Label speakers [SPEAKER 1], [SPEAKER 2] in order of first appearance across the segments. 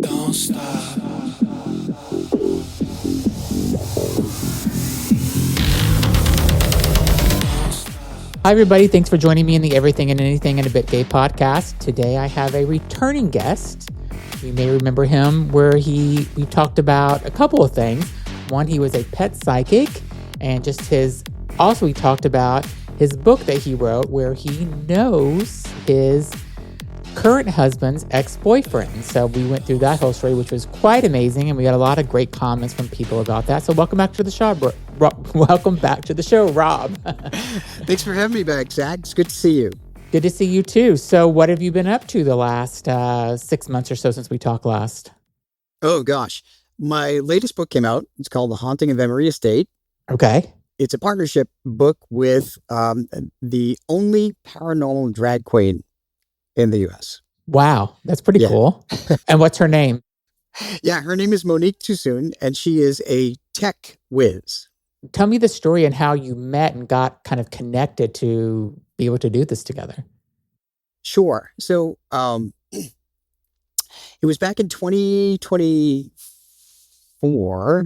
[SPEAKER 1] Don't stop.
[SPEAKER 2] Hi, everybody. Thanks for joining me in the Everything and Anything and a Bit Gay podcast. Today, I have a returning guest. You may remember him where we talked about a couple of things. One, he was a pet psychic, and we talked about his book that he wrote where he knows his current husband's ex-boyfriend. So we went through that whole story, which was quite amazing, and we got a lot of great comments from people about that. So welcome back to the show, welcome back to the show, Rob.
[SPEAKER 3] Thanks for having me back, Zach. It's good to see you.
[SPEAKER 2] Good to see you too. So what have you been up to the last 6 months or so since we talked last?
[SPEAKER 3] Oh, gosh. My latest book came out. It's called The Haunting of Emory Estate.
[SPEAKER 2] Okay.
[SPEAKER 3] It's a partnership book with the only paranormal drag queen in the U.S.
[SPEAKER 2] Wow. That's pretty cool. And what's her name?
[SPEAKER 3] Yeah, her name is Monique TooSoon, and she is a tech whiz.
[SPEAKER 2] Tell me the story and how you met and got kind of connected to be able to do this together.
[SPEAKER 3] Sure. So it was back in 2024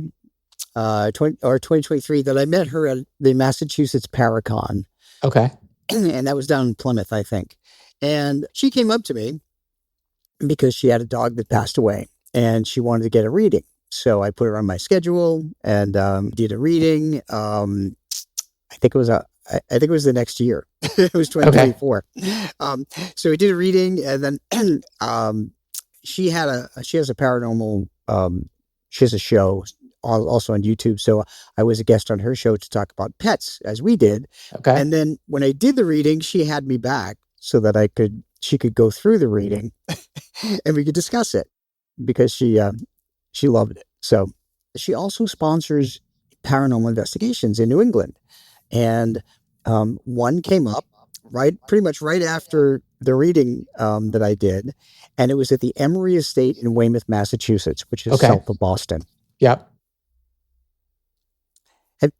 [SPEAKER 3] or 2023 that I met her at the Massachusetts Paracon.
[SPEAKER 2] Okay.
[SPEAKER 3] And that was down in Plymouth, I think. And she came up to me because she had a dog that passed away and she wanted to get a reading. So I put her on my schedule and did a reading. I think it was the next year. It was 2024. Okay. So we did a reading, and then she has a paranormal. She has a show also on YouTube. So I was a guest on her show to talk about pets, as we did.
[SPEAKER 2] Okay.
[SPEAKER 3] And then when I did the reading, she had me back so that she could go through the reading and we could discuss it because she loved it. So she also sponsors paranormal investigations in New England. And one came up pretty much right after the reading that I did. And it was at the Emory Estate in Weymouth, Massachusetts, which is south of Boston.
[SPEAKER 2] Yep.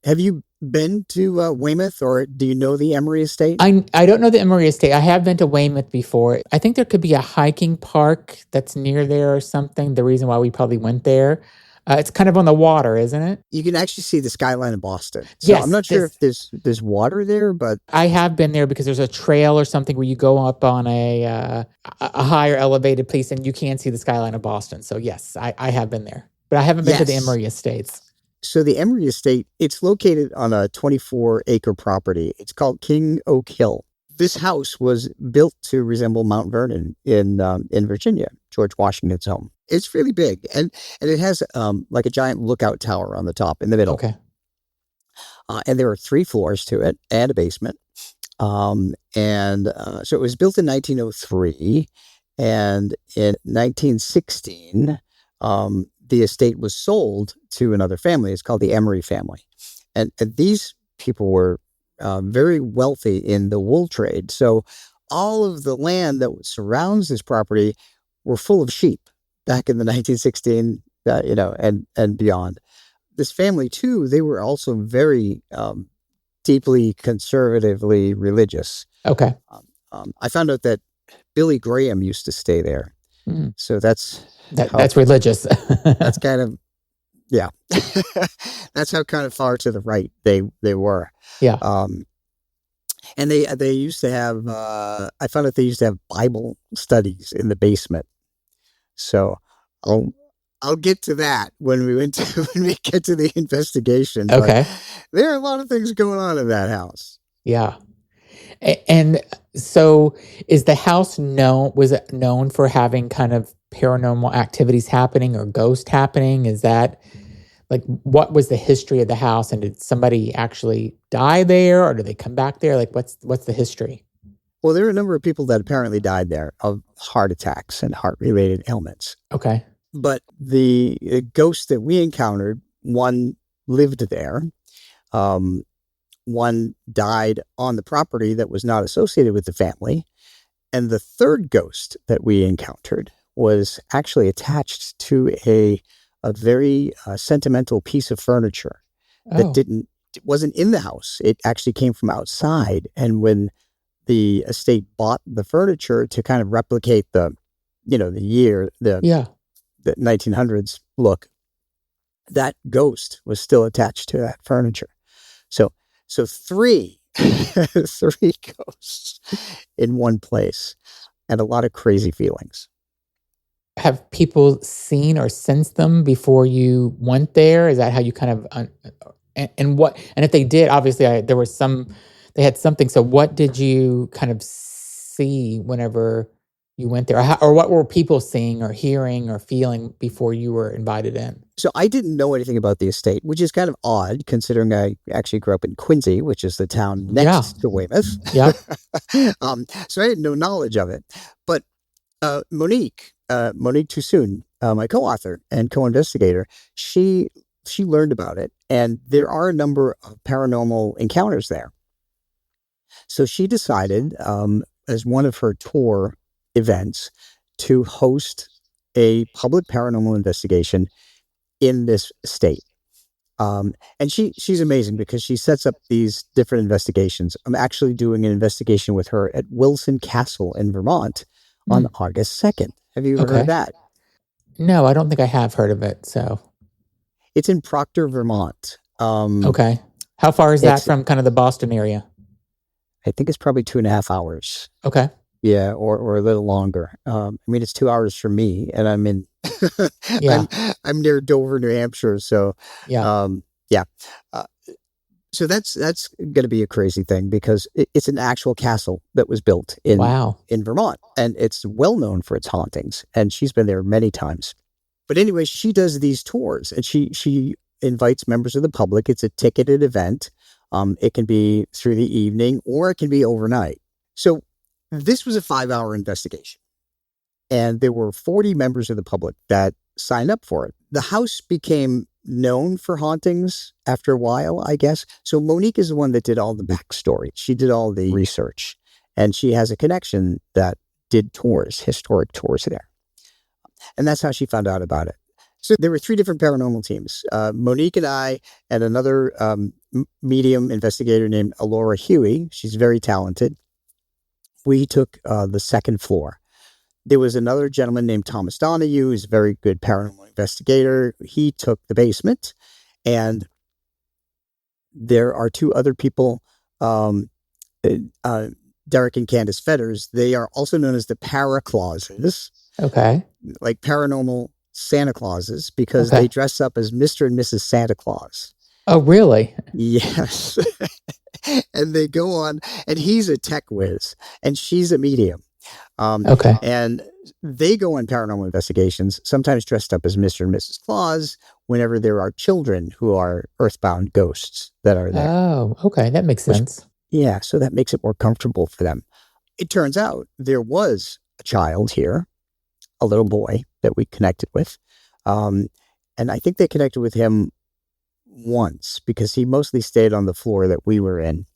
[SPEAKER 3] Have you been to Weymouth, or do you know the Emory Estate?
[SPEAKER 2] I don't know the Emory Estate. I have been to Weymouth before. I think there could be a hiking park that's near there or something. The reason why we probably went there. It's kind of on the water, isn't it?
[SPEAKER 3] You can actually see the skyline of Boston. So
[SPEAKER 2] yes,
[SPEAKER 3] I'm not sure if there's water there, but
[SPEAKER 2] I have been there because there's a trail or something where you go up on a higher elevated place and you can see the skyline of Boston. So yes, I have been there, but I haven't been to the Emory Estates.
[SPEAKER 3] So the Emory Estate, it's located on a 24-acre property. It's called King Oak Hill. This house was built to resemble Mount Vernon in Virginia, George Washington's home. It's really big, and it has like a giant lookout tower on the top in the middle.
[SPEAKER 2] Okay.
[SPEAKER 3] And there are 3 floors to it and a basement. So it was built in 1903, and in 1916, the estate was sold to another family. It's called the Emory family. And these people were very wealthy in the wool trade. So all of the land that surrounds this property were full of sheep back in the 1916, and beyond. This family, too, they were also very deeply conservatively religious.
[SPEAKER 2] Okay.
[SPEAKER 3] I found out that Billy Graham used to stay there.
[SPEAKER 2] Mm.
[SPEAKER 3] So that's
[SPEAKER 2] religious.
[SPEAKER 3] That's kind of, yeah. That's how kind of far to the right they were.
[SPEAKER 2] Yeah.
[SPEAKER 3] And they used to have, I found out they used to have Bible studies in the basement. So I'll get to that when we get to the investigation.
[SPEAKER 2] Okay.
[SPEAKER 3] But there are a lot of things going on in that house.
[SPEAKER 2] Yeah. And so is the house was it known for having kind of paranormal activities happening or ghost happening? Is that like, what was the history of the house? And did somebody actually die there, or do they come back there? Like, what's the history?
[SPEAKER 3] Well, there are a number of people that apparently died there of heart attacks and heart-related ailments.
[SPEAKER 2] Okay.
[SPEAKER 3] But the ghost that we encountered, one lived there. One died on the property that was not associated with the family. And the third ghost that we encountered was actually attached to a very sentimental piece of furniture that wasn't in the house. It actually came from outside. And when the estate bought the furniture to kind of replicate the the 1900s look, that ghost was still attached to that furniture. So three three ghosts in one place, and a lot of crazy feelings.
[SPEAKER 2] Have people seen or sensed them before you went there? Is that how you kind of and what? And if they did, obviously, there was some. They had something. So, what did you kind of see whenever you went there, or what were people seeing or hearing or feeling before you were invited in?
[SPEAKER 3] So I didn't know anything about the estate, which is kind of odd considering I actually grew up in Quincy, which is the town
[SPEAKER 2] Yeah.
[SPEAKER 3] next to Weymouth.
[SPEAKER 2] Yep.
[SPEAKER 3] So I had no knowledge of it. But Monique TooSoon, my co-author and co-investigator, she learned about it, and there are a number of paranormal encounters there. So she decided, as one of her tour events, to host a public paranormal investigation in this state. And she's amazing because she sets up these different investigations. I'm actually doing an investigation with her at Wilson Castle in Vermont on August 2nd. Have you ever heard of that?
[SPEAKER 2] No, I don't think I have heard of it. So
[SPEAKER 3] it's in Proctor, Vermont.
[SPEAKER 2] Okay. How far is that from kind of the Boston area?
[SPEAKER 3] I think it's probably 2.5 hours.
[SPEAKER 2] Okay.
[SPEAKER 3] Yeah, or a little longer. I mean, it's 2 hours for me, and I'm in.
[SPEAKER 2] Yeah.
[SPEAKER 3] I'm near Dover, New Hampshire. So,
[SPEAKER 2] yeah.
[SPEAKER 3] Yeah. So that's going to be a crazy thing because it's an actual castle that was built in Vermont, and it's well known for its hauntings. And she's been there many times. But anyway, she does these tours, and she invites members of the public. It's a ticketed event. It can be through the evening, or it can be overnight. So this was a 5-hour investigation, and there were 40 members of the public that signed up for it. The house became known for hauntings after a while, I guess. So Monique is the one that did all the backstory. She did all the research, and she has a connection that did tours, historic tours there. And that's how she found out about it. So there were 3 different paranormal teams. Monique and I and another medium investigator named Alora Huey. She's very talented. We took the second floor. There was another gentleman named Thomas Donahue, who's a very good paranormal investigator. He took the basement. And there are 2 other people, Derek and Candace Fetters. They are also known as the Paraclauses.
[SPEAKER 2] Okay.
[SPEAKER 3] Like paranormal Santa Clauses, because they dress up as Mr. and Mrs. Santa Claus.
[SPEAKER 2] Oh, really?
[SPEAKER 3] Yes. And they go on, and he's a tech whiz, and she's a medium. And they go on paranormal investigations, sometimes dressed up as Mr. and Mrs. Claus, whenever there are children who are earthbound ghosts that are there.
[SPEAKER 2] Oh, okay. That makes sense.
[SPEAKER 3] Yeah, so that makes it more comfortable for them. It turns out there was a child here, a little boy that we connected with. And I think they connected with him once because he mostly stayed on the floor that we were in.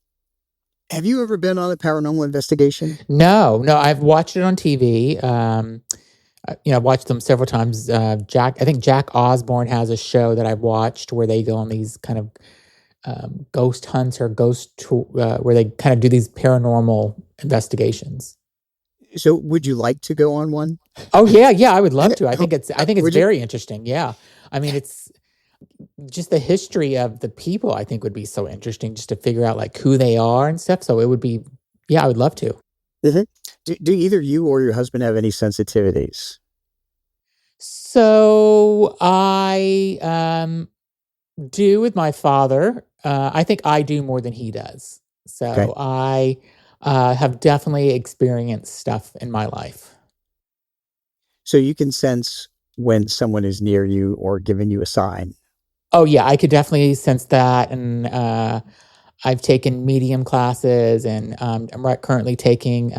[SPEAKER 3] Have you ever been on a paranormal investigation?
[SPEAKER 2] No, I've watched it on TV. I've watched them several times. I think Jack Osborne has a show that I've watched where they go on these kind of ghost hunts or where they kind of do these paranormal investigations.
[SPEAKER 3] So would you like to go on one?
[SPEAKER 2] Oh yeah, I would love to. I think it's very interesting. Yeah. I mean, it's just the history of the people, I think would be so interesting just to figure out like who they are and stuff. So it would be, I would love to.
[SPEAKER 3] Mm-hmm. Do either you or your husband have any sensitivities?
[SPEAKER 2] So I do with my father. I think I do more than he does. So I have definitely experienced stuff in my life.
[SPEAKER 3] So you can sense when someone is near you or giving you a sign.
[SPEAKER 2] Oh yeah, I could definitely sense that. And I've taken medium classes, and I'm currently taking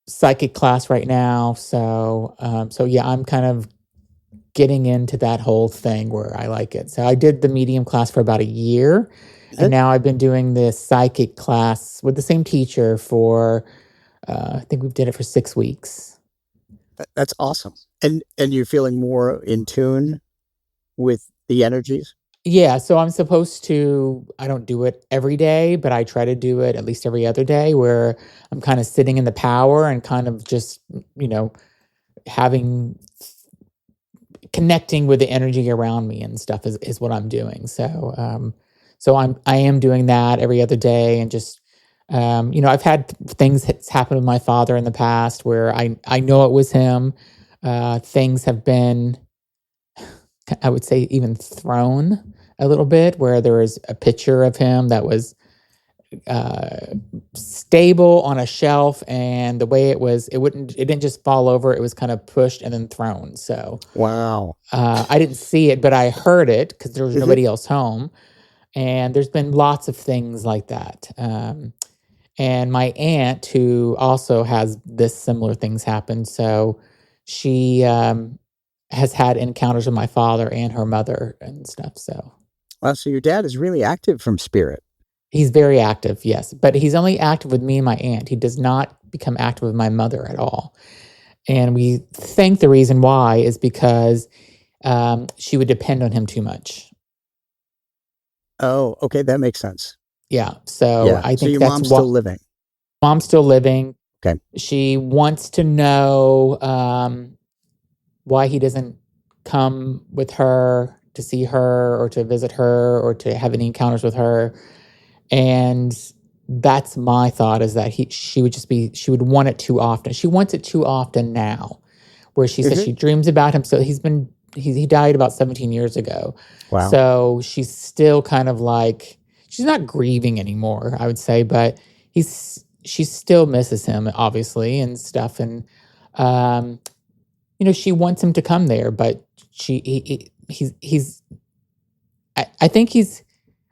[SPEAKER 2] psychic class right now. So yeah, I'm kind of getting into that whole thing where I like it. So I did the medium class for about a year, and now I've been doing this psychic class with the same teacher for I think we've did it for 6 weeks.
[SPEAKER 3] That's awesome. And you're feeling more in tune with the energies?
[SPEAKER 2] Yeah, so I'm supposed to, I don't do it every day, but I try to do it at least every other day where I'm kind of sitting in the power and kind of just, having connecting with the energy around me and stuff is what I'm doing. So I am doing that every other day, and just I've had things that's happened with my father in the past where I know it was him. Things have been, I would say, even thrown a little bit, where there was a picture of him that was stable on a shelf, and the way it didn't just fall over, it was kind of pushed and then thrown. So
[SPEAKER 3] Wow.
[SPEAKER 2] I didn't see it, but I heard it because there was
[SPEAKER 3] Mhm.
[SPEAKER 2] nobody else home. And there's been lots of things like that. And my aunt, who also has this similar things happen, so she has had encounters with my father and her mother and stuff. So
[SPEAKER 3] Wow. So your dad is really active from spirit.
[SPEAKER 2] he's very active, yes, but he's only active with me and my aunt. He does not become active with my mother at all. And we think the reason why is because she would depend on him too much.
[SPEAKER 3] Oh, okay. That makes sense.
[SPEAKER 2] Yeah. So
[SPEAKER 3] Yeah.
[SPEAKER 2] I
[SPEAKER 3] So
[SPEAKER 2] think
[SPEAKER 3] your
[SPEAKER 2] that's
[SPEAKER 3] mom's still
[SPEAKER 2] what
[SPEAKER 3] living.
[SPEAKER 2] mom's still living.
[SPEAKER 3] Okay.
[SPEAKER 2] She wants to know why he doesn't come with her to see her or to visit her or to have any encounters with her. And that's my thought, is that she would want it too often. She wants it too often now, where she says
[SPEAKER 3] Mhm.
[SPEAKER 2] she dreams about him. So he died about 17 years ago.
[SPEAKER 3] Wow.
[SPEAKER 2] So she's still kind of like, she's not grieving anymore, I would say, but she still misses him, obviously, and stuff. And, she wants him to come there, but I think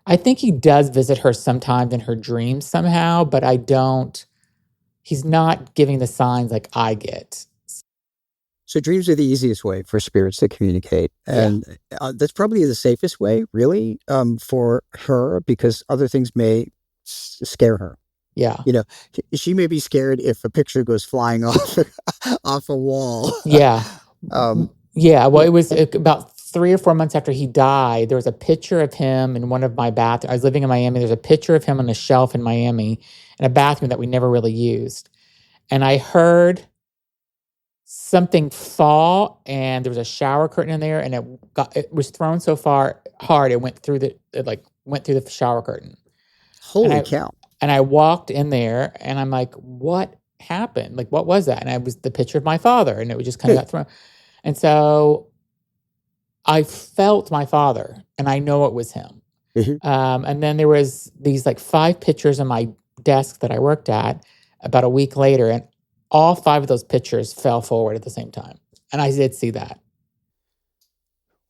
[SPEAKER 2] I think he does visit her sometimes in her dreams somehow, but he's not giving the signs like I get.
[SPEAKER 3] So dreams are the easiest way for spirits to communicate,
[SPEAKER 2] Yeah.
[SPEAKER 3] and that's probably the safest way, really, for her, because other things may scare her.
[SPEAKER 2] Yeah.
[SPEAKER 3] You know, she may be scared if a picture goes flying off off a wall.
[SPEAKER 2] Yeah. Yeah. Well,
[SPEAKER 3] Yeah.
[SPEAKER 2] it was about 3 or 4 months after he died. There was a picture of him in one of my bathrooms. I was living in Miami. There's a picture of him on a shelf in Miami in a bathroom that we never really used. And I heard something fall, and there was a shower curtain in there, and it was thrown so far hard it went through the shower curtain. And
[SPEAKER 3] Holy
[SPEAKER 2] I
[SPEAKER 3] cow.
[SPEAKER 2] and I walked in there, and I'm like, what happened? Like, what was that? And I was the picture of my father, and it was just kind of got thrown. And so I felt my father, and I know it was him.
[SPEAKER 3] Mhm.
[SPEAKER 2] And then there was these like 5 pictures on my desk that I worked at about a week later, and all 5 of those pictures fell forward at the same time. And I did see that.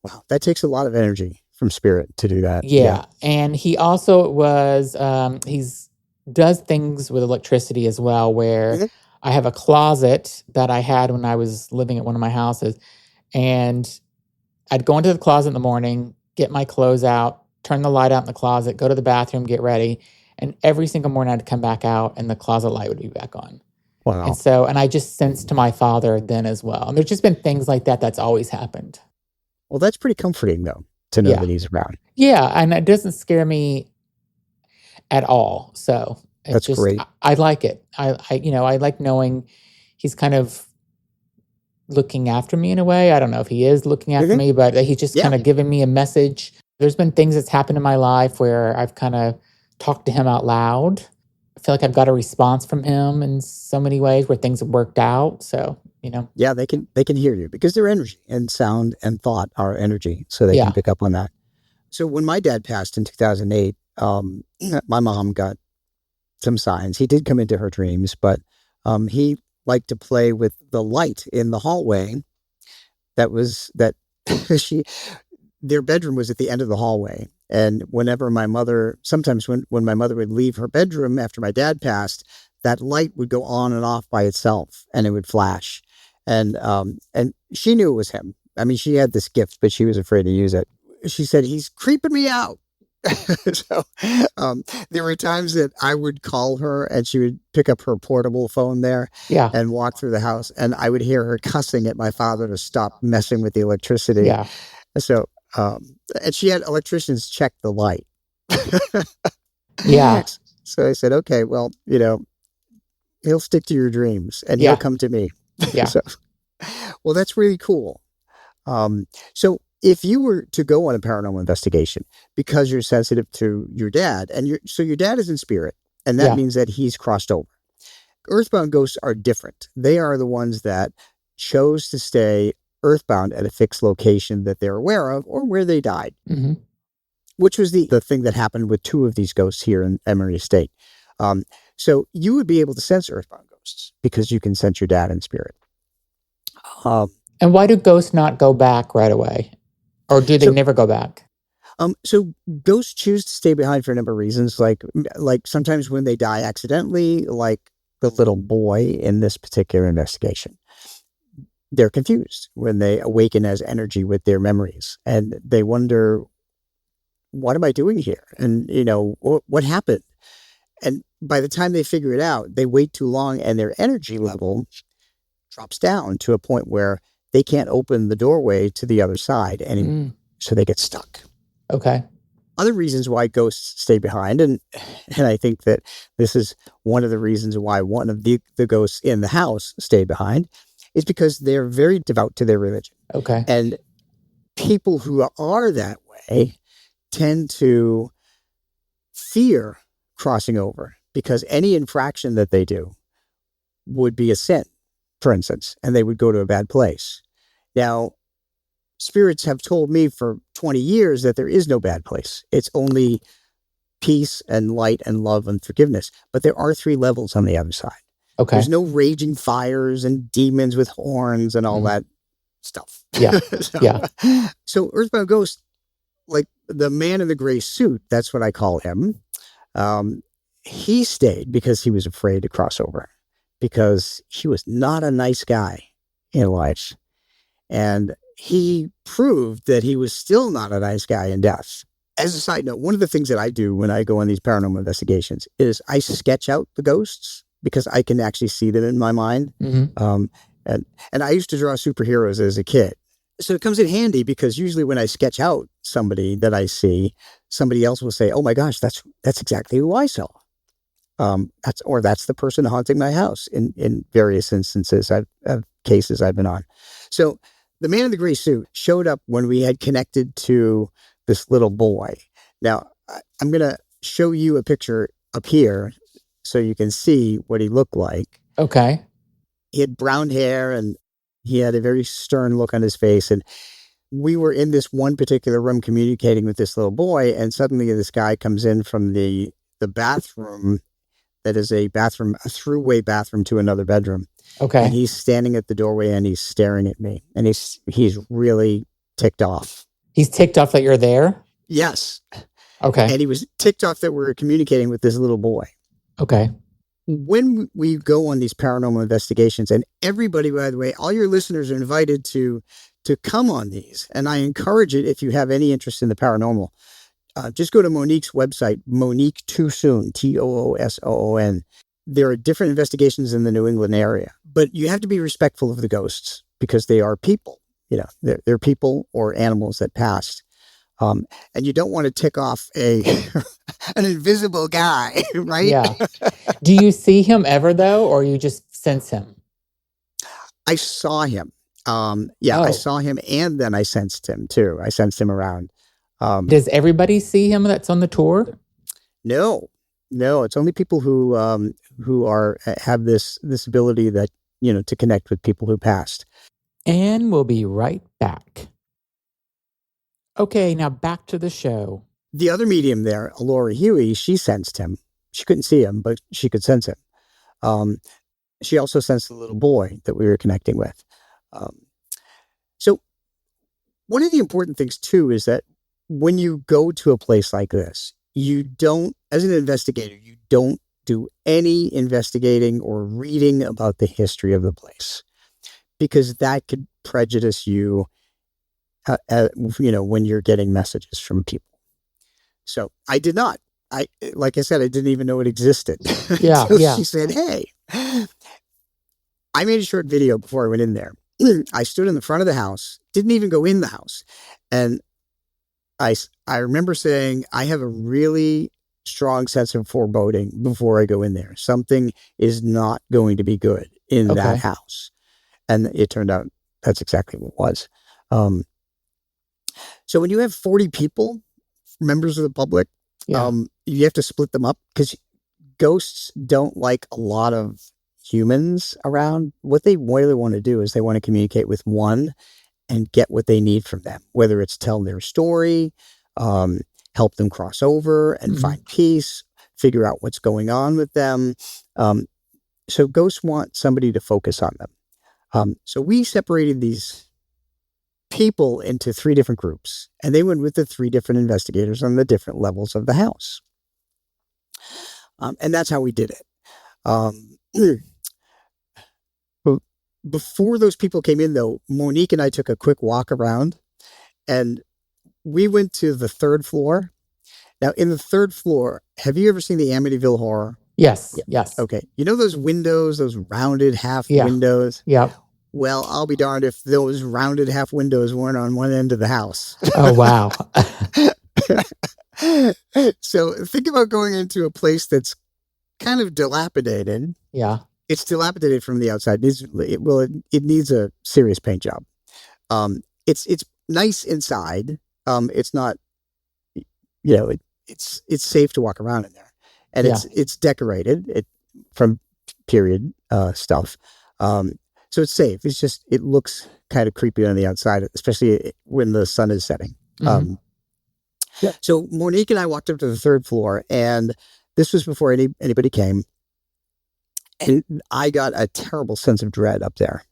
[SPEAKER 3] Wow, that takes a lot of energy from spirit to do that. Yeah.
[SPEAKER 2] Yeah. And he also he's does things with electricity as well, where
[SPEAKER 3] Mhm.
[SPEAKER 2] I have a closet that I had when I was living at one of my houses. And I'd go into the closet in the morning, get my clothes out, turn the light out in the closet, go to the bathroom, get ready. And every single morning I'd come back out and the closet light would be back on.
[SPEAKER 3] Wow.
[SPEAKER 2] And I just sensed to my father then as well. And there's just been things like that that's always happened.
[SPEAKER 3] Well, that's pretty comforting, though, to know
[SPEAKER 2] Yeah.
[SPEAKER 3] that he's around.
[SPEAKER 2] Yeah. And it doesn't scare me at all. So it
[SPEAKER 3] That's
[SPEAKER 2] just,
[SPEAKER 3] great.
[SPEAKER 2] I like it. I like knowing he's kind of looking after me in a way. I don't know if he is looking after
[SPEAKER 3] Mhm.
[SPEAKER 2] me, but he's just
[SPEAKER 3] Yeah.
[SPEAKER 2] kind of giving me a message. There's been things that's happened in my life where I've kind of talked to him out loud. I feel like I've got a response from him in so many ways where things have worked out. So,
[SPEAKER 3] Yeah, they can hear you because their energy and sound and thought are energy, so they can
[SPEAKER 2] yeah,
[SPEAKER 3] pick up on that. So when my dad passed in 2008, my mom got some signs. He did come into her dreams, but he liked to play with the light in the hallway. That she their bedroom was at the end of the hallway. And sometimes when my mother would leave her bedroom after my dad passed, that light would go on and off by itself and it would flash. And she knew it was him. I mean, she had this gift, but she was afraid to use it. She said, he's creeping me out. So there were times that I would call her and she would pick up her portable phone there
[SPEAKER 2] yeah,
[SPEAKER 3] and walk through the house, and I would hear her cussing at my father to stop messing with the electricity.
[SPEAKER 2] yeah,
[SPEAKER 3] So, and she had electricians check the light.
[SPEAKER 2] yeah,
[SPEAKER 3] So I said, okay, well, he'll stick to your dreams and he'll
[SPEAKER 2] yeah,
[SPEAKER 3] come to me.
[SPEAKER 2] yeah.
[SPEAKER 3] So, Well, that's really cool. So if you were to go on a paranormal investigation because you're sensitive to your dad, and your dad is in spirit, and that
[SPEAKER 2] Yeah.
[SPEAKER 3] means that he's crossed over. Earthbound ghosts are different. They are the ones that chose to stay earthbound at a fixed location that they're aware of or where they died,
[SPEAKER 2] Hmm.
[SPEAKER 3] which was the thing that happened with two of these ghosts here in Emory Estate. Um, so you would be able to sense earthbound ghosts because you can sense your dad in spirit. Um,
[SPEAKER 2] And why do ghosts not go back right away? Or do they
[SPEAKER 3] so
[SPEAKER 2] never go back?
[SPEAKER 3] So ghosts choose to stay behind for a number of reasons, like sometimes when they die accidentally, like the little boy in this particular investigation. They're confused when they awaken as energy with their memories, and they wonder, what am I doing here? And, what happened? And by the time they figure it out, they wait too long and their energy level drops down to a point where they can't open the doorway to the other side anymore.
[SPEAKER 2] Mm.
[SPEAKER 3] So they get stuck.
[SPEAKER 2] Okay.
[SPEAKER 3] Other reasons why ghosts stay behind, and I think that this is one of the reasons why one of the ghosts in the house stayed behind, is because they're very devout to their religion.
[SPEAKER 2] Okay.
[SPEAKER 3] And people who are that way tend to fear crossing over because any infraction that they do would be a sin, for instance, and they would go to a bad place. Now, spirits have told me for 20 years that there is no bad place. It's only peace and light and love and forgiveness. But there are 3 levels on the other side.
[SPEAKER 2] Okay.
[SPEAKER 3] There's no raging fires and demons with horns and all that stuff.
[SPEAKER 2] Yeah. Yeah.
[SPEAKER 3] So Earthbound Ghost, like the man in the gray suit, that's what I call him. He stayed because he was afraid to cross over, because he was not a nice guy in life. And he proved that he was still not a nice guy in death. As a side note, one of the things that I do when I go on these paranormal investigations is I sketch out the ghosts because I can actually see them in my mind.
[SPEAKER 2] Mm-hmm.
[SPEAKER 3] And I used to draw superheroes as a kid. So it comes in handy because usually when I sketch out somebody that I see, somebody else will say, "Oh my gosh, that's exactly who I saw." That's the person haunting my house in various instances of cases I've been on. So the man in the gray suit showed up when we had connected to this little boy. Now, I'm going to show you a picture up here so you can see what he looked like.
[SPEAKER 2] Okay.
[SPEAKER 3] He had brown hair and he had a very stern look on his face. And we were in this one particular room communicating with this little boy. And suddenly this guy comes in from the bathroom that is a throughway bathroom to another bedroom.
[SPEAKER 2] Okay.
[SPEAKER 3] And he's standing at the doorway and he's staring at me. And he's really ticked off.
[SPEAKER 2] He's ticked off that you're there?
[SPEAKER 3] Yes.
[SPEAKER 2] Okay.
[SPEAKER 3] And he was ticked off that we were communicating with this little boy.
[SPEAKER 2] Okay.
[SPEAKER 3] When we go on these paranormal investigations, and everybody, by the way, all your listeners are invited to come on these. And I encourage it if you have any interest in the paranormal. Just go to Monique's website, Monique TooSoon, TOOSOON. There are different investigations in the New England area, but you have to be respectful of the ghosts because they are people. They're people or animals that passed. And you don't want to tick off an invisible guy, right?
[SPEAKER 2] Yeah. Do you see him ever, though, or you just sense him?
[SPEAKER 3] I saw him.
[SPEAKER 2] Oh.
[SPEAKER 3] I saw him, and then I sensed him, too. I sensed him around.
[SPEAKER 2] Does everybody see him that's on the tour?
[SPEAKER 3] No. It's only people who have this ability that, to connect with people who passed.
[SPEAKER 2] And we'll be right back. Okay, now back to the show.
[SPEAKER 3] The other medium there, Laura Huey, she sensed him. She couldn't see him, but she could sense him. She also sensed the little boy that we were connecting with. So one of the important things, too, is that when you go to a place like this, you don't, as an investigator, you don't do any investigating or reading about the history of the place, because that could prejudice you, when you're getting messages from people. So I did not. Like I said, I didn't even know it existed.
[SPEAKER 2] Yeah, yeah.
[SPEAKER 3] She said, "Hey," I made a short video before I went in there. I stood in the front of the house, didn't even go in the house. And I remember saying, I have a really strong sense of foreboding before I go in there. Something is not going to be good in that house. And it turned out that's exactly what it was. So when you have 40 people, members of the public,
[SPEAKER 2] Yeah.
[SPEAKER 3] you have to split them up because ghosts don't like a lot of humans around. What they really want to do is they want to communicate with one and get what they need from them, whether it's tell their story, help them cross over and find peace, figure out what's going on with them. So ghosts want somebody to focus on them. So we separated these people into 3 different groups, and they went with the 3 different investigators on the different levels of the house. And that's how we did it. Before those people came in, though, Monique and I took a quick walk around, and we went to the 3rd floor. Now, in the 3rd floor, have you ever seen the Amityville Horror?
[SPEAKER 2] Yes. Yeah. Yes.
[SPEAKER 3] Okay. You know those windows, those rounded half windows?
[SPEAKER 2] Yeah.
[SPEAKER 3] Well, I'll be darned if those rounded half windows weren't on one end of the house.
[SPEAKER 2] Oh, wow.
[SPEAKER 3] So think about going into a place that's kind of dilapidated.
[SPEAKER 2] Yeah.
[SPEAKER 3] It's dilapidated from the outside. It needs a serious paint job. It's nice inside. It's not, it's safe to walk around in there, and it's decorated from period stuff. So it's safe. It's just it looks kind of creepy on the outside, especially when the sun is setting. So Monique and I walked up to the 3rd floor, and this was before anybody came. And I got a terrible sense of dread up there.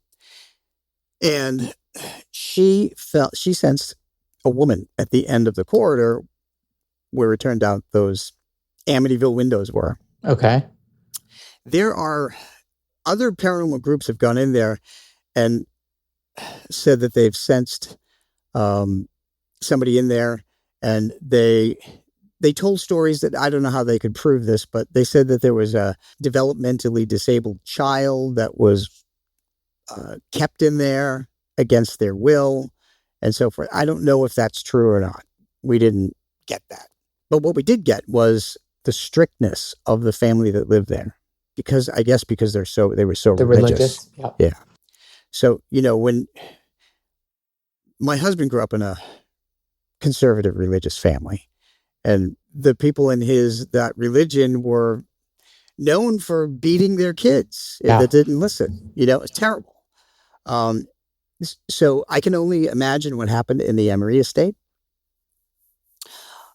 [SPEAKER 3] And she sensed a woman at the end of the corridor where it turned out those Amityville windows were.
[SPEAKER 2] Okay.
[SPEAKER 3] There are other paranormal groups have gone in there and said that they've sensed somebody in there, and they told stories that I don't know how they could prove this, but they said that there was a developmentally disabled child that was kept in there against their will and so forth. I don't know if that's true or not. We didn't get that. But what we did get was the strictness of the family that lived there. Because they were so religious.
[SPEAKER 2] Yep.
[SPEAKER 3] Yeah. So, when my husband grew up in a conservative religious family, and the people in that religion were known for beating their kids that didn't listen. It's terrible. So I can only imagine what happened in the Emory Estate.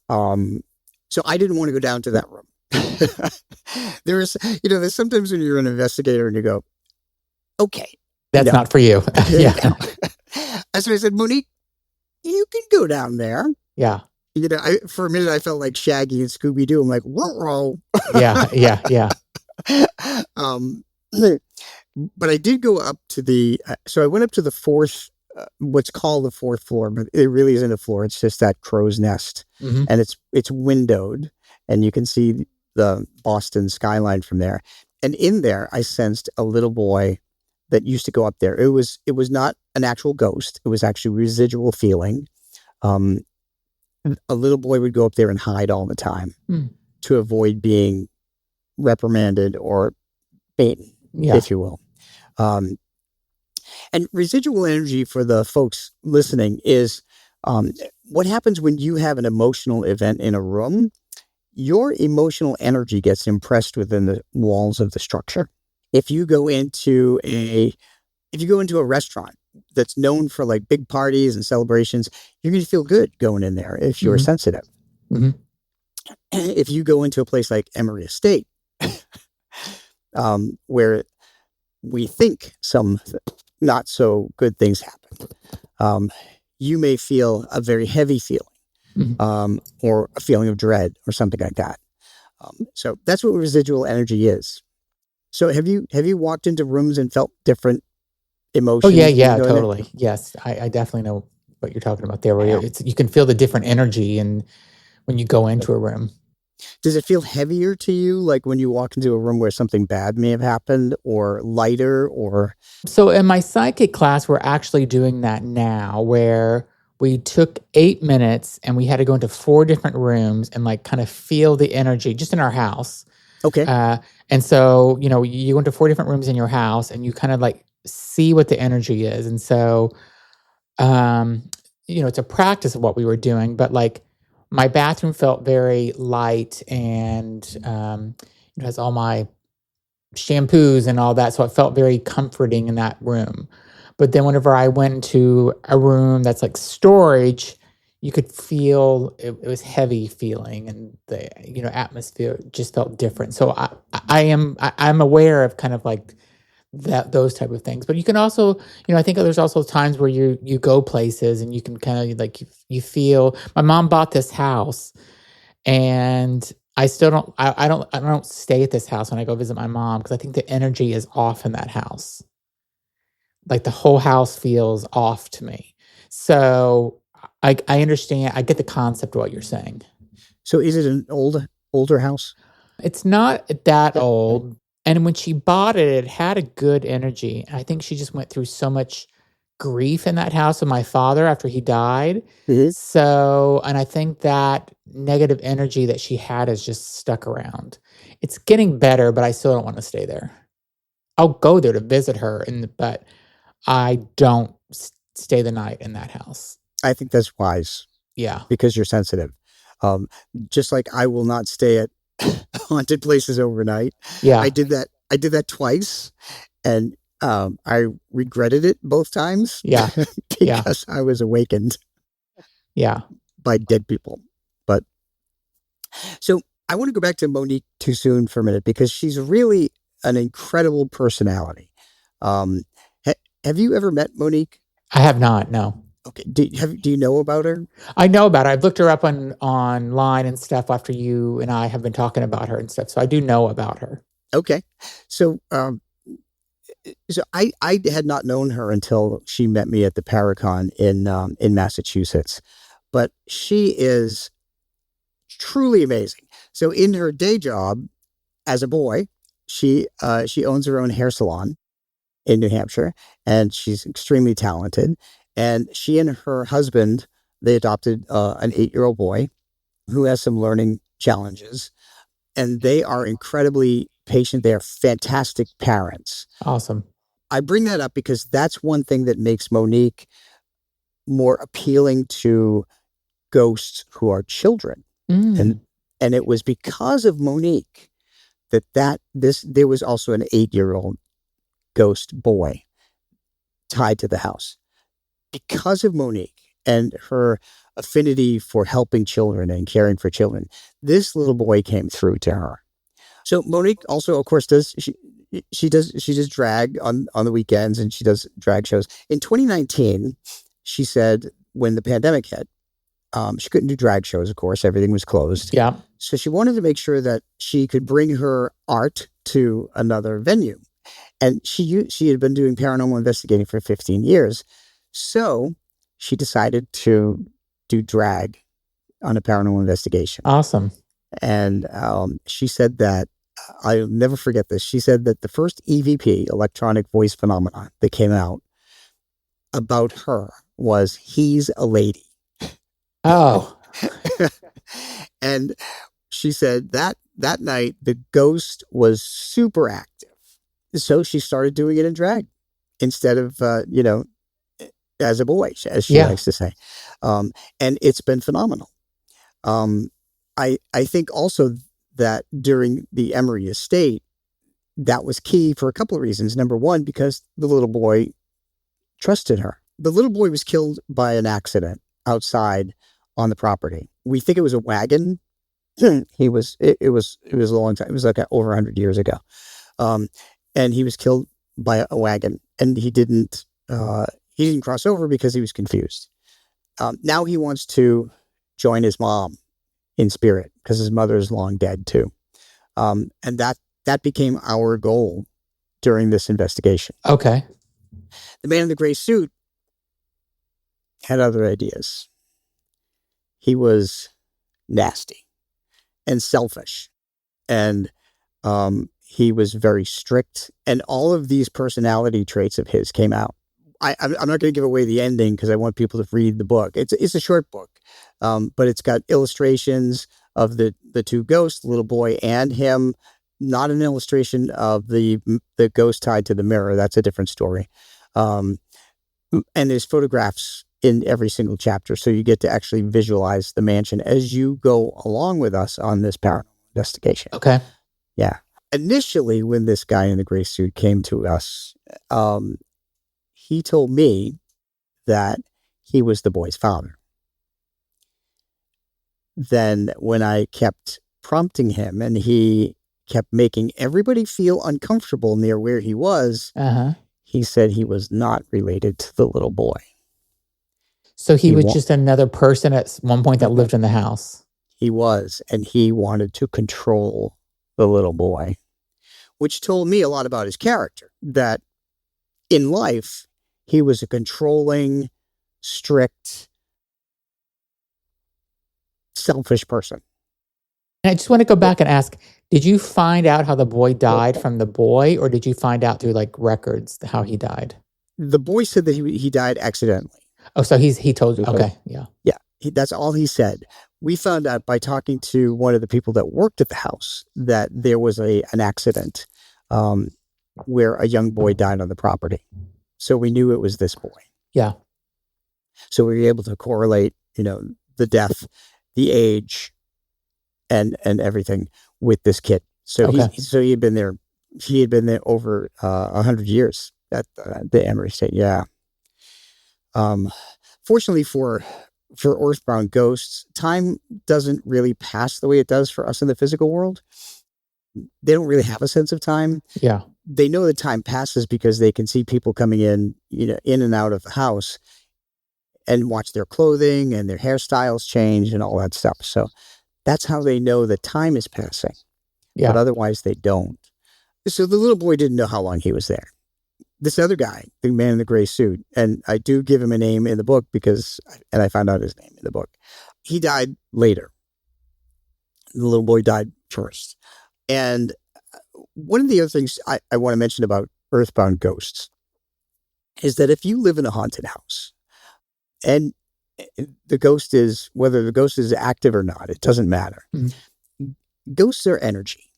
[SPEAKER 3] So I didn't want to go down to that room. There's sometimes when you're an investigator and you go, okay,
[SPEAKER 2] that's not for you. Yeah.
[SPEAKER 3] So I said, Monique, you can go down there.
[SPEAKER 2] Yeah.
[SPEAKER 3] For a minute I felt like Shaggy and Scooby Doo. I'm like, whoa.
[SPEAKER 2] Yeah.
[SPEAKER 3] But I did go up to so I went up to the 4th, what's called the 4th floor, but it really isn't a floor. It's just that crow's nest, and it's windowed, and you can see the Boston skyline from there. And in there, I sensed a little boy that used to go up there. It was not an actual ghost. It was actually residual feeling. A little boy would go up there and hide all the time to avoid being reprimanded or beaten, if you will. And residual energy, for the folks listening, is what happens when you have an emotional event in a room. Your emotional energy gets impressed within the walls of the structure. If you go into a restaurant that's known for like big parties and celebrations, you're going to feel good going in there if you're sensitive. If you go into a place like Emory Estate, where we think some not so good things happen, you may feel a very heavy feeling. Or a feeling of dread or something like that. So that's what residual energy is. So have you walked into rooms and felt different emotions?
[SPEAKER 2] Oh yeah, totally. Yes, I definitely know what you're talking about there. Where you can feel the different energy, and when you go into a room.
[SPEAKER 3] Does it feel heavier to you, like when you walk into a room where something bad may have happened, or lighter, or?
[SPEAKER 2] So in my psychic class, we're actually doing that now, where we took 8 minutes and we had to go into 4 different rooms and like kind of feel the energy just in our house.
[SPEAKER 3] Okay.
[SPEAKER 2] And so, you go into 4 different rooms in your house and you kind of like see what the energy is. And so, um, it's a practice of what we were doing, but like my bathroom felt very light and it has all my shampoos and all that. So it felt very comforting in that room. But then whenever I went into a room that's like storage, you could feel it was heavy feeling and the atmosphere just felt different. So I'm aware of kind of like those type of things. But you can also, I think there's also times where you go places and you can kind of like you feel. My mom bought this house, and I still don't. I don't stay at this house when I go visit my mom because I think the energy is off in that house. Like the whole house feels off to me. So I understand. I get the concept of what you're saying.
[SPEAKER 3] So is it an older house?
[SPEAKER 2] It's not that old. And when she bought it, it had a good energy. I think she just went through so much grief in that house with my father after he died.
[SPEAKER 3] Mm-hmm.
[SPEAKER 2] So, and I think that negative energy that she had is just stuck around. It's getting better, but I still don't want to stay there. I'll go there to visit her, but I don't stay the night in that house.
[SPEAKER 3] I think that's wise.
[SPEAKER 2] Yeah.
[SPEAKER 3] Because you're sensitive. Just like I will not stay at haunted places overnight.
[SPEAKER 2] Yeah.
[SPEAKER 3] I did that twice, and I regretted it both times.
[SPEAKER 2] Yeah.
[SPEAKER 3] Because I was awakened.
[SPEAKER 2] Yeah.
[SPEAKER 3] By dead people. But so I want to go back to Monique TooSoon for a minute because she's really an incredible personality. Have you ever met Monique?
[SPEAKER 2] I have not. No.
[SPEAKER 3] Okay. Do you know about her?
[SPEAKER 2] I know about her. I've looked her up online and stuff after you and I have been talking about her and stuff. So I do know about her.
[SPEAKER 3] Okay. So, I had not known her until she met me at the Paracon in Massachusetts, but she is truly amazing. So in her day job as a boy, she owns her own hair salon in New Hampshire, and she's extremely talented. And she and her husband, they adopted an 8-year-old boy who has some learning challenges, and they are incredibly patient. They are fantastic parents.
[SPEAKER 2] Awesome.
[SPEAKER 3] I bring that up because that's one thing that makes Monique more appealing to ghosts who are children. And it was because of Monique that there was also an 8-year-old ghost boy tied to the house. Because of Monique and her affinity for helping children and caring for children, this little boy came through to her. So Monique also, of course, she does drag on the weekends, and she does drag shows. In 2019, she said when the pandemic hit, she couldn't do drag shows, of course, everything was closed.
[SPEAKER 2] Yeah.
[SPEAKER 3] So she wanted to make sure that she could bring her art to another venue. And she had been doing paranormal investigating for 15 years. So she decided to do drag on a paranormal investigation.
[SPEAKER 2] Awesome.
[SPEAKER 3] And she said that, I'll never forget this. She said that the first EVP, electronic voice phenomenon, that came out about her was "He's a Lady."
[SPEAKER 2] Oh.
[SPEAKER 3] And she said that night the ghost was super active. So she started doing it in drag instead of, as a boy, as she likes to say. And it's been phenomenal. I think also that during the Emory Estate, that was key for a couple of reasons. Number one, because the little boy trusted her. The little boy was killed by an accident outside on the property. We think it was a wagon. It was a long time. It was like over 100 years ago. And he was killed by a wagon, and he didn't cross over because he was confused. Now he wants to join his mom in spirit because his mother is long dead too. And that became our goal during this investigation.
[SPEAKER 2] Okay.
[SPEAKER 3] The man in the gray suit had other ideas. He was nasty and selfish, and he was very strict, and all of these personality traits of his came out. I'm not going to give away the ending because I want people to read the book. It's a short book, but it's got illustrations of the two ghosts, the little boy and him, not an illustration of the ghost tied to the mirror. That's a different story. And there's photographs in every single chapter, so you get to actually visualize the mansion as you go along with us on this paranormal investigation.
[SPEAKER 2] Okay.
[SPEAKER 3] Yeah. Initially, when this guy in the gray suit came to us, he told me that he was the boy's father. Then when I kept prompting him and he kept making everybody feel uncomfortable near where he was, he said he was not related to the little boy.
[SPEAKER 2] So he was just another person at one point that lived in the house.
[SPEAKER 3] He was, and he wanted to control the little boy, which told me a lot about his character, that in life, he was a controlling, strict, selfish person.
[SPEAKER 2] And I just want to go back and ask, did you find out how the boy died from the boy, or did you find out through like records how he died?
[SPEAKER 3] The boy said that he died accidentally.
[SPEAKER 2] Oh, so he told you. Okay. Yeah.
[SPEAKER 3] Yeah. That's all he said. We found out by talking to one of the people that worked at the house that there was an accident where a young boy died on the property. So we knew it was this boy.
[SPEAKER 2] Yeah.
[SPEAKER 3] So we were able to correlate, the death, the age, and everything with this kid. So he had been there. He had been there over 100 years at the Emory Estate. Yeah. Fortunately for earthbound ghosts, time doesn't really pass the way it does for us in the physical world. They don't really have a sense of time.
[SPEAKER 2] Yeah.
[SPEAKER 3] They know that time passes because they can see people coming in, in and out of the house and watch their clothing and their hairstyles change and all that stuff. So that's how they know that time is passing. Yeah. But otherwise they don't. So the little boy didn't know how long he was there. This other guy, the man in the gray suit, and I do give him a name in the book and I found out his name in the book. He died later. The little boy died first. And one of the other things I want to mention about earthbound ghosts is that if you live in a haunted house and whether the ghost is active or not, it doesn't matter. Mm-hmm. Ghosts are energy,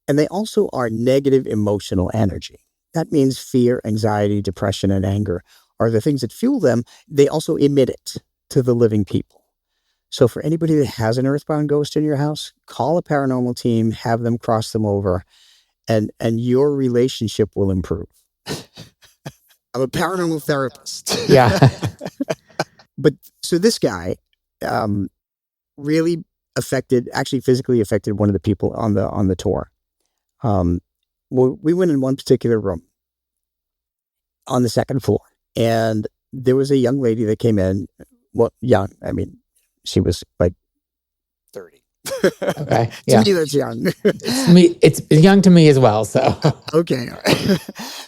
[SPEAKER 3] and they also are negative emotional energy. That means fear, anxiety, depression, and anger are the things that fuel them. They also emit it to the living people. So for anybody that has an earthbound ghost in your house, call a paranormal team, have them cross them over, and your relationship will improve. I'm a paranormal therapist.
[SPEAKER 2] Yeah.
[SPEAKER 3] But so this guy really physically affected one of the people on the tour. We went in one particular room on the second floor, and there was a young lady that came in. Well, young. I mean, she was like 30.
[SPEAKER 2] Okay.
[SPEAKER 3] To me, that's young.
[SPEAKER 2] It's young to me as well. So
[SPEAKER 3] okay.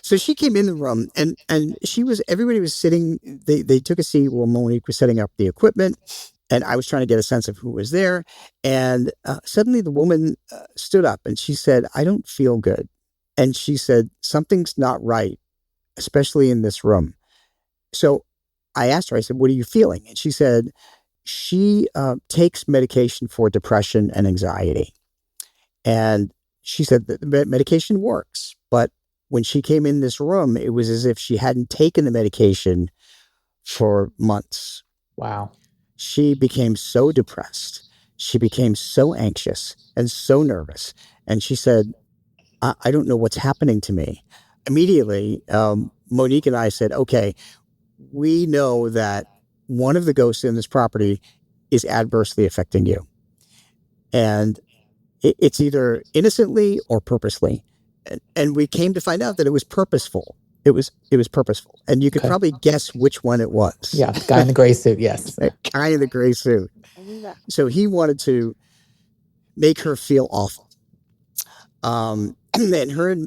[SPEAKER 3] So she came in the room, and everybody was sitting. They took a seat while Monique was setting up the equipment, and I was trying to get a sense of who was there. And suddenly, the woman stood up, and she said, "I don't feel good." And she said, "Something's not right, especially in this room." So I asked her, I said, "What are you feeling?" And she said, she takes medication for depression and anxiety. And she said that the medication works. But when she came in this room, it was as if she hadn't taken the medication for months.
[SPEAKER 2] Wow.
[SPEAKER 3] She became so depressed. She became so anxious and so nervous. And she said, I don't know what's happening to me. Immediately, Monique and I said, okay, we know that one of the ghosts in this property is adversely affecting you. And it's either innocently or purposely. And we came to find out that it was purposeful. It was purposeful. And you could probably guess which one it was.
[SPEAKER 2] Yeah, the guy in the gray suit, yes.
[SPEAKER 3] The guy in the gray suit. So he wanted to make her feel awful. And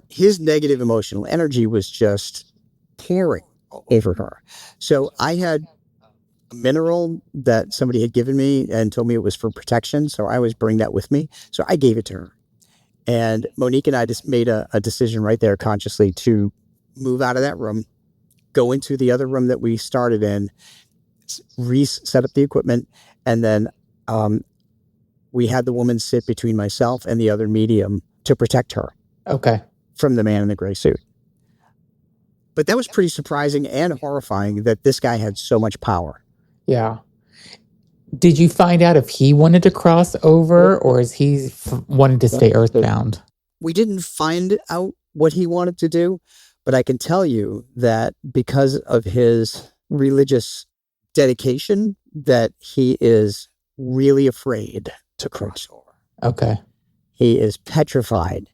[SPEAKER 3] his negative emotional energy was just pouring over her. So I had a mineral that somebody had given me and told me it was for protection. So I always bring that with me. So I gave it to her. And Monique and I just made a decision right there consciously to move out of that room, go into the other room that we started in, set up the equipment, and then we had the woman sit between myself and the other medium to protect her
[SPEAKER 2] Okay.
[SPEAKER 3] from the man in the gray suit. But that was pretty surprising and horrifying that this guy had so much power.
[SPEAKER 2] Yeah. Did you find out if he wanted to cross over or is he wanted to stay earthbound?
[SPEAKER 3] We didn't find out what he wanted to do, but I can tell you that because of his religious dedication, that he is really afraid to cross over.
[SPEAKER 2] Okay.
[SPEAKER 3] He is petrified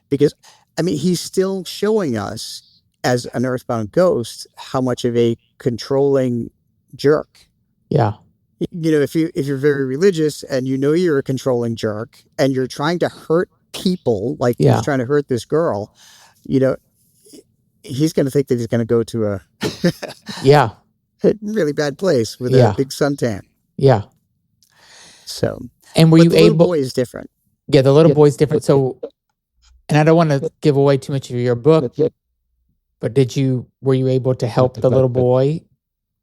[SPEAKER 3] because, I mean, he's still showing us as an earthbound ghost how much of a controlling jerk.
[SPEAKER 2] Yeah.
[SPEAKER 3] You know, if you're very religious and you know you're a controlling jerk and you're trying to hurt people like
[SPEAKER 2] Yeah.
[SPEAKER 3] he's trying to hurt this girl, you know, he's going to think that he's going to go to a
[SPEAKER 2] Yeah.
[SPEAKER 3] a really bad place with
[SPEAKER 2] Yeah.
[SPEAKER 3] a big suntan.
[SPEAKER 2] Yeah.
[SPEAKER 3] So,
[SPEAKER 2] And were
[SPEAKER 3] but
[SPEAKER 2] you
[SPEAKER 3] the little
[SPEAKER 2] able?
[SPEAKER 3] boy is different.
[SPEAKER 2] Yeah, the little boy's different. So, and I don't want to give away too much of your book, but were you able to help the little boy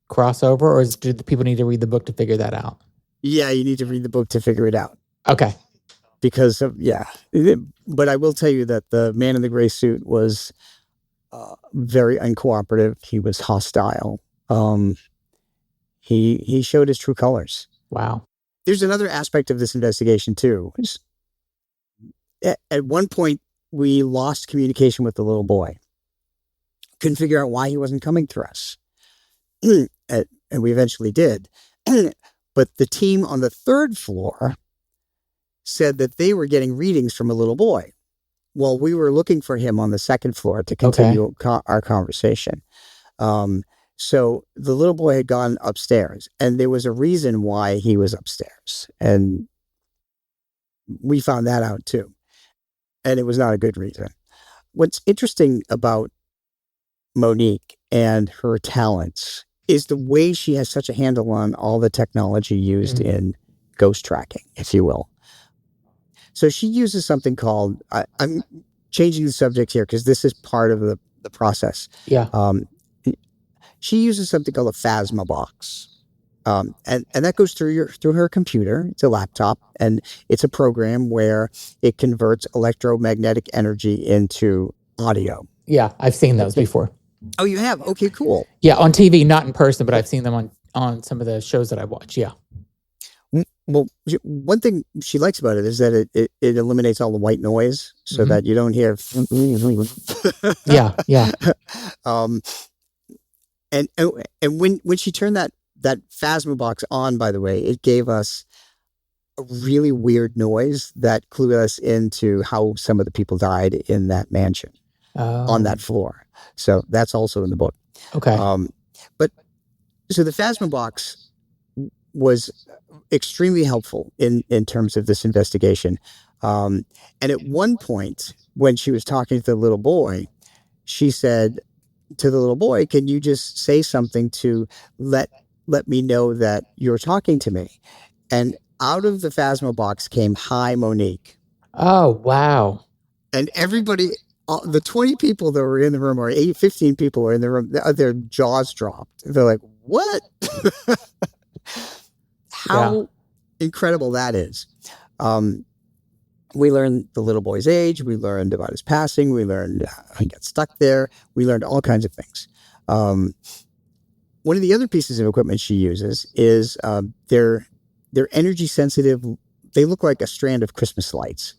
[SPEAKER 2] cross over, or did the people need to read the book to figure that out?
[SPEAKER 3] Yeah, you need to read the book to figure it out.
[SPEAKER 2] Okay.
[SPEAKER 3] Because of, yeah. But I will tell you that the man in the gray suit was very uncooperative. He was hostile. He showed his true colors.
[SPEAKER 2] Wow.
[SPEAKER 3] There's another aspect of this investigation too. At one point, we lost communication with the little boy. Couldn't figure out why he wasn't coming through us. And we eventually did. But the team on the third floor said that they were getting readings from a little boy. Well, we were looking for him on the second floor to continue our conversation. So the little boy had gone upstairs, and there was a reason why he was upstairs. And we found that out too. And it was not a good reason. What's interesting about Monique and her talents is the way she has such a handle on all the technology used in ghost tracking, if you will. So she uses something called, I'm changing the subject here because this is part of the process.
[SPEAKER 2] Yeah.
[SPEAKER 3] She uses something called a phasma box. And that goes through her computer. It's a laptop, and it's a program where it converts electromagnetic energy into audio.
[SPEAKER 2] Yeah, I've seen those before.
[SPEAKER 3] Oh, you have? Okay, cool.
[SPEAKER 2] Yeah, on TV, not in person, but I've seen them on some of the shows that I watch. Yeah.
[SPEAKER 3] Well, one thing she likes about it is that it eliminates all the white noise so that you don't hear.
[SPEAKER 2] Yeah, yeah.
[SPEAKER 3] And when she turned that phasma box on, by the way, it gave us a really weird noise that clued us into how some of the people died in that mansion on that floor. So that's also in the book.
[SPEAKER 2] Okay.
[SPEAKER 3] But so the phasma box was extremely helpful in terms of this investigation. And at one point, when she was talking to the little boy, she said to the little boy, "Can you just say something to let me know that you're talking to me?" And out of the phasma box came, "Hi, Monique."
[SPEAKER 2] Oh, wow.
[SPEAKER 3] And everybody, the 20 people that were in the room, or 15 people were in the room, their jaws dropped. They're like, "What?" How incredible that is. We learned the little boy's age. We learned about his passing. We learned he got stuck there. We learned all kinds of things. One of the other pieces of equipment she uses is they're energy sensitive. They look like a strand of Christmas lights,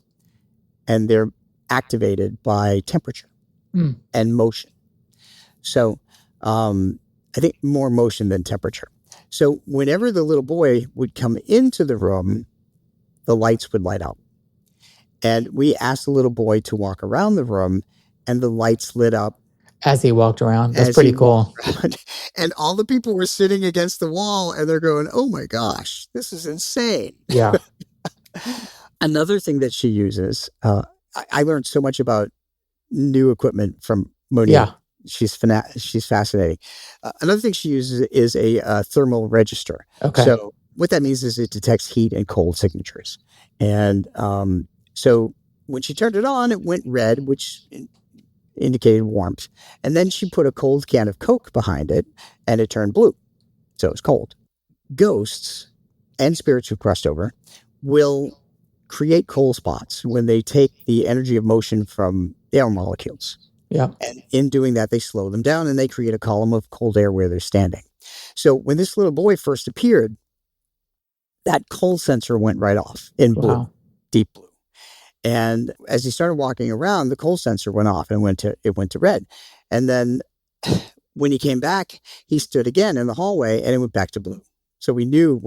[SPEAKER 3] and they're activated by temperature and motion. So I think more motion than temperature. So whenever the little boy would come into the room, the lights would light up. And we asked the little boy to walk around the room, and the lights lit up.
[SPEAKER 2] As he walked around. That's pretty cool.
[SPEAKER 3] And all the people were sitting against the wall, and they're going, "Oh my gosh, this is insane."
[SPEAKER 2] Yeah.
[SPEAKER 3] Another thing that she uses, I learned so much about new equipment from Monique.
[SPEAKER 2] Yeah.
[SPEAKER 3] She's fascinating. Another thing she uses is a thermal register.
[SPEAKER 2] Okay.
[SPEAKER 3] So what that means is it detects heat and cold signatures. And so when she turned it on, it went red, which indicated warmth. And then she put a cold can of Coke behind it, and it turned blue. So it was cold. Ghosts and spirits who crossed over will create cold spots when they take the energy of motion from air molecules.
[SPEAKER 2] Yeah.
[SPEAKER 3] And in doing that, they slow them down and they create a column of cold air where they're standing. So when this little boy first appeared, that cold sensor went right off in blue,
[SPEAKER 2] Wow.
[SPEAKER 3] deep blue. And as he started walking around, the cold sensor went off and it went to red. And then when he came back, he stood again in the hallway and it went back to blue. So we knew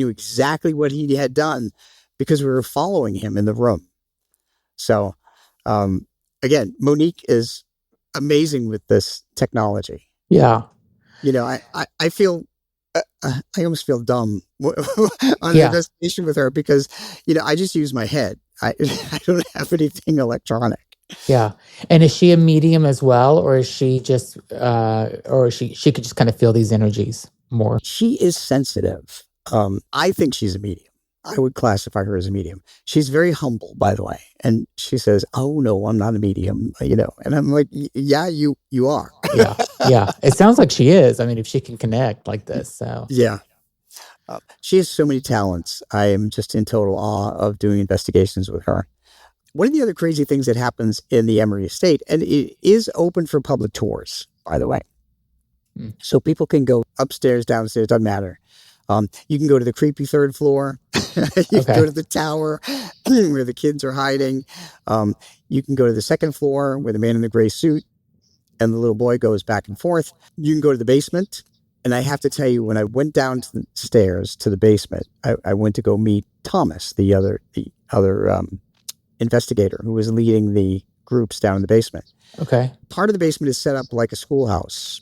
[SPEAKER 3] exactly what he had done because we were following him in the room. So again, Monique is amazing with this technology.
[SPEAKER 2] Yeah.
[SPEAKER 3] You know, I feel I almost feel dumb on an investigation with her because, you know, I just use my head. I don't have anything electronic.
[SPEAKER 2] Yeah. And is she a medium as well, or is she just, or she could just kind of feel these energies more?
[SPEAKER 3] She is sensitive. I think she's a medium. I would classify her as a medium. She's very humble, by the way. And she says, "Oh no, I'm not a medium," you know. And I'm like, "Yeah, you are."
[SPEAKER 2] Yeah. Yeah. It sounds like she is. I mean, if she can connect like this, so.
[SPEAKER 3] Yeah. She has so many talents. I am just in total awe of doing investigations with her. One of the other crazy things that happens in the Emory Estate, and it is open for public tours, by the way. So people can go upstairs, downstairs, doesn't matter. You can go to the creepy third floor. You can go to the tower where the kids are hiding. You can go to the second floor where the man in the gray suit and the little boy goes back and forth. You can go to the basement. And I have to tell you, when I went down to the stairs to the basement, I went to go meet Thomas, the other investigator who was leading the groups down in the basement.
[SPEAKER 2] Okay.
[SPEAKER 3] Part of the basement is set up like a schoolhouse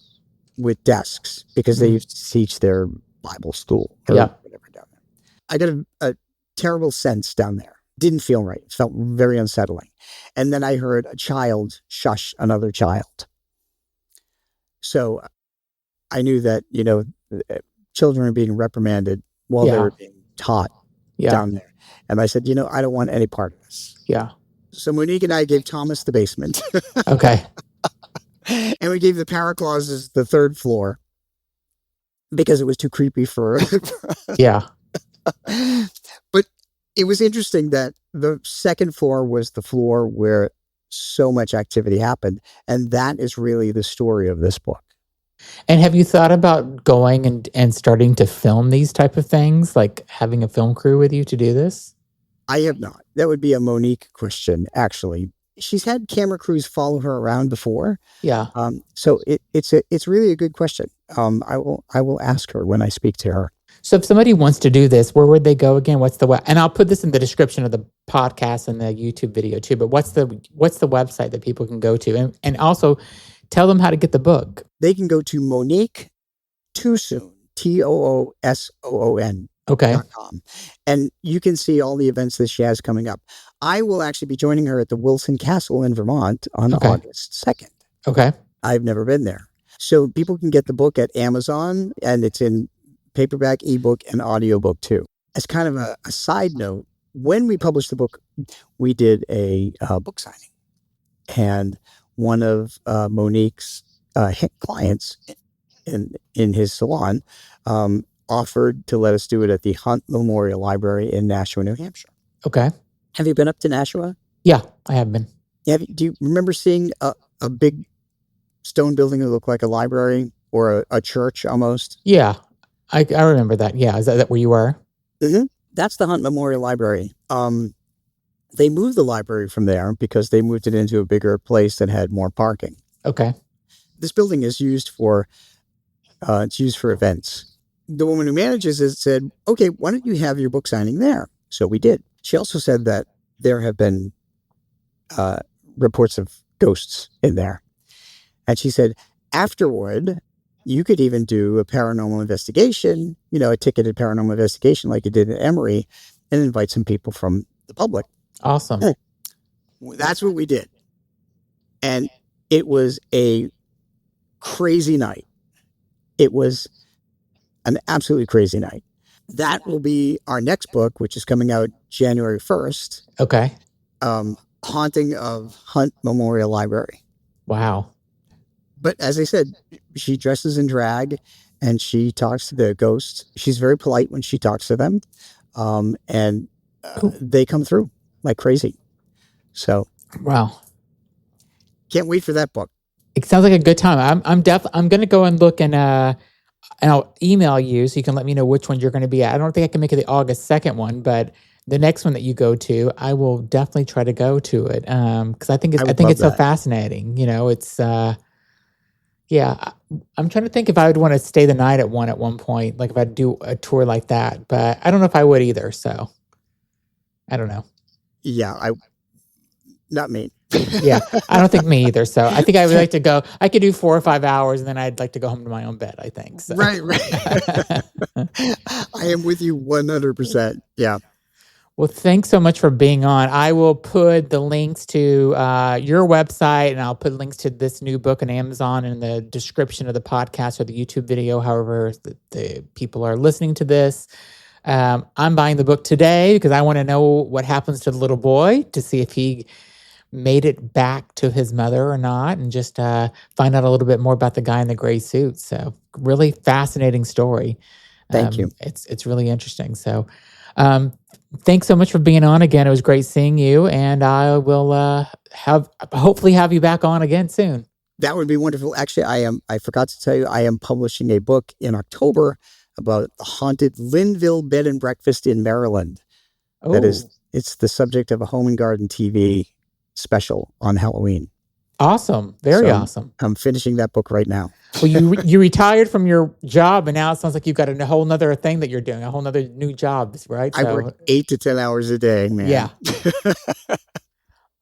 [SPEAKER 3] with desks because they used to teach their Bible school or whatever down there. I got a terrible sense down there. Didn't feel right. It felt very unsettling. And then I heard a child shush another child. So I knew that, you know, children are being reprimanded while they were being taught down there. And I said, you know, I don't want any part of this.
[SPEAKER 2] Yeah.
[SPEAKER 3] So Monique and I gave Thomas the basement.
[SPEAKER 2] Okay.
[SPEAKER 3] And we gave the Paraclauses the third floor because it was too creepy for
[SPEAKER 2] Yeah.
[SPEAKER 3] But it was interesting that the second floor was the floor where so much activity happened. And that is really the story of this book.
[SPEAKER 2] And have you thought about going and starting to film these type of things, like having a film crew with you to do this?
[SPEAKER 3] I have not. That would be a Monique question, actually. She's had camera crews follow her around before.
[SPEAKER 2] Yeah.
[SPEAKER 3] So it's really a good question. I will ask her when I speak to her.
[SPEAKER 2] So if somebody wants to do this, where would they go again? What's the web? And I'll put this in the description of the podcast and the YouTube video too. But what's the website that people can go to? And also tell them how to get the book.
[SPEAKER 3] They can go to Monique TooSoon, TOOSOON.
[SPEAKER 2] Okay.
[SPEAKER 3] .com, and you can see all the events that she has coming up. I will actually be joining her at the Wilson Castle in Vermont on August 2nd.
[SPEAKER 2] Okay.
[SPEAKER 3] I've never been there. So people can get the book at Amazon, and it's in paperback, ebook, and audiobook too. As kind of a side note, when we published the book, we did a book signing. And one of Monique's clients in his salon offered to let us do it at the Hunt Memorial Library in Nashua, New Hampshire.
[SPEAKER 2] Okay.
[SPEAKER 3] Have you been up to Nashua?
[SPEAKER 2] Yeah, I have been.
[SPEAKER 3] Do you remember seeing a big stone building that looked like a library or a church almost?
[SPEAKER 2] Yeah, I remember that. Yeah, is that where you were?
[SPEAKER 3] Mm-hmm. That's the Hunt Memorial Library. They moved the library from there because they moved it into a bigger place that had more parking.
[SPEAKER 2] Okay.
[SPEAKER 3] This building is used for events. The woman who manages it said, okay, why don't you have your book signing there? So we did. She also said that there have been reports of ghosts in there. And she said, afterward, you could even do a paranormal investigation, you know, a ticketed paranormal investigation like you did at Emory, and invite some people from the public.
[SPEAKER 2] Awesome.
[SPEAKER 3] That's what we did. And it was a crazy night. It was an absolutely crazy night. That will be our next book, which is coming out January 1st.
[SPEAKER 2] Okay.
[SPEAKER 3] Haunting of Hunt Memorial Library.
[SPEAKER 2] Wow.
[SPEAKER 3] But as I said, she dresses in drag and she talks to the ghosts. She's very polite when she talks to them. And they come through like crazy. So,
[SPEAKER 2] Wow.
[SPEAKER 3] can't wait for that book.
[SPEAKER 2] It sounds like a good time. I'm going to go and look and I'll email you so you can let me know which one you're going to be at. I don't think I can make it the August 2nd one, but the next one that you go to, I will definitely try to go to it. Cause I think it's so fascinating. It's, yeah, I'm trying to think if I would want to stay the night at one point, like if I'd do a tour like that, but I don't know if I would either. So I don't know.
[SPEAKER 3] Yeah, not me.
[SPEAKER 2] Yeah, I don't think me either. So I think I would like to go. I could do 4 or 5 hours, and then I'd like to go home to my own bed, I think. So.
[SPEAKER 3] Right. I am with you 100%. Yeah.
[SPEAKER 2] Well, thanks so much for being on. I will put the links to your website, and I'll put links to this new book on Amazon in the description of the podcast or the YouTube video, however the people are listening to this. I'm buying the book today because I want to know what happens to the little boy, to see if he made it back to his mother or not, and just find out a little bit more about the guy in the gray suit. So really fascinating story.
[SPEAKER 3] Thank you.
[SPEAKER 2] It's really interesting. So thanks so much for being on again. It was great seeing you, and I will hopefully have you back on again soon.
[SPEAKER 3] That would be wonderful. Actually, I forgot to tell you, I am publishing a book in October about the haunted Linville Bed and Breakfast in Maryland.
[SPEAKER 2] Oh.
[SPEAKER 3] It's the subject of a Home and Garden TV special on Halloween.
[SPEAKER 2] Awesome. Very awesome.
[SPEAKER 3] I'm finishing that book right now.
[SPEAKER 2] Well, you retired from your job, and now it sounds like you've got a whole nother thing that you're doing, a whole nother new job, right?
[SPEAKER 3] I work 8 to 10 hours a day, man.
[SPEAKER 2] Yeah.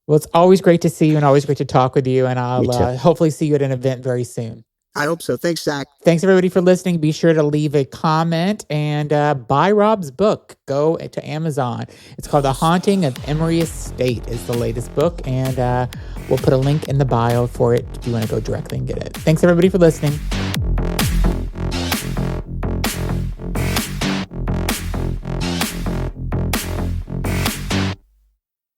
[SPEAKER 2] Well, it's always great to see you and always great to talk with you. And I'll hopefully see you at an event very soon.
[SPEAKER 3] I hope so. Thanks, Zach.
[SPEAKER 2] Thanks, everybody, for listening. Be sure to leave a comment and buy Rob's book. Go to Amazon. It's called The Haunting of Emory Estate is the latest book. And we'll put a link in the bio for it if you want to go directly and get it. Thanks, everybody, for listening.